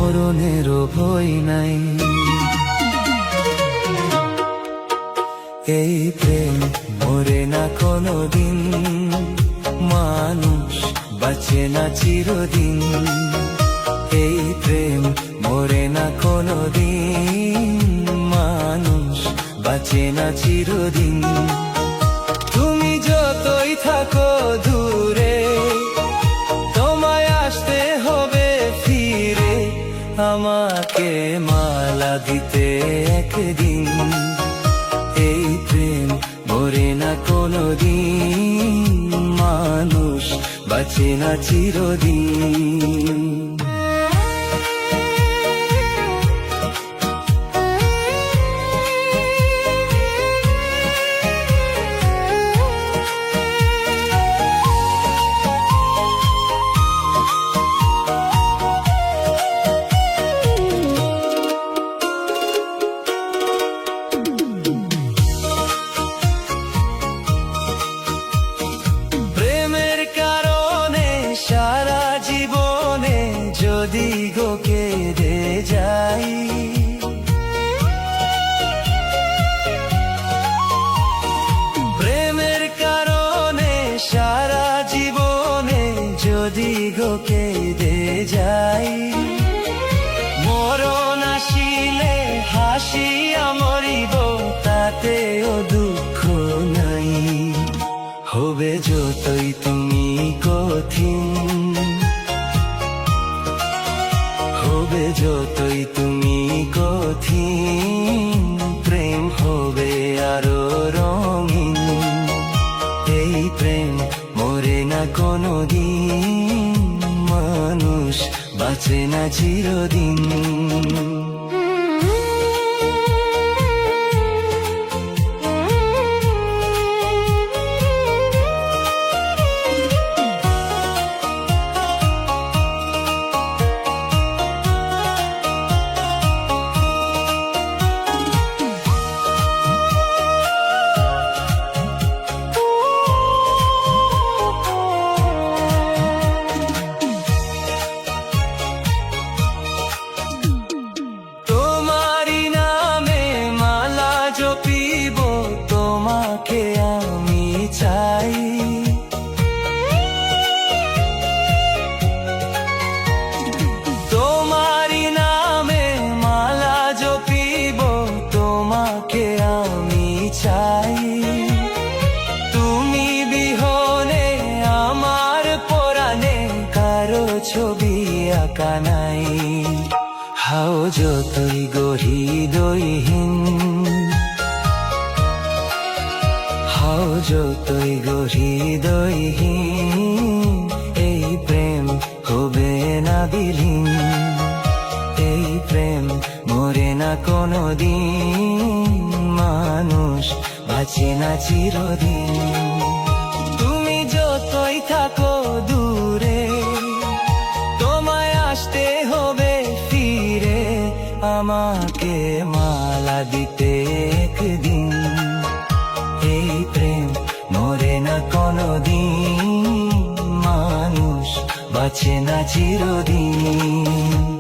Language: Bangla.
মরণেরও ভয় নাই। এই প্রেম মরে না কোনোদিন, মানুষ বাঁচে না চিরদিন। এই প্রেম মরে না কোনোদিন, মানুষ বাঁচে না চিরদিন। তুমি যতই থাকো দূরে, তোমায় আসতে হবে ফিরে, আমাকে মালা দিতে একদিন। এই প্রেম মরে না কোনোদিন, মানুষ বাঁচে না চিরদিন। সারা জীবনে যদি গো কেঁদে যাই, প্রেমের কারণে সারা জীবনে যদি গো কেঁদে যাই, মরণ আসিলে হাসিয়া মরিব, তাতেও দুঃখ নাই। হবে যতই তুমি কঠিন, হবে যতই তুমি কঠিন, প্রেম হবে আরো রঙিন। এই প্রেম মরে না কোনোদিন, মানুষ বাঁচে না চিরদিন। তোমাকে আমি চাই, তোমারি নামে মালা জপিব, তোমাকে আমি চাই। তুমি বিহনে আমার পরাণে কারো ছবি আঁকা নাই। হাও যতই হৃদয়হীন, হাও যতই হৃদয়হীন, এই প্রেম হবে না বিলীন। এই প্রেম মরে না কোনোদিন, মানুষ বাঁচে না চিরদিন। তুমি যতই থাকো দূরে, তোমায় আসতে হবে ফিরে, আমাকে মালা দিতে একদিন। এই প্রেম মরে না কোনোদিন, মানুষ বাঁচে না চিরদিন।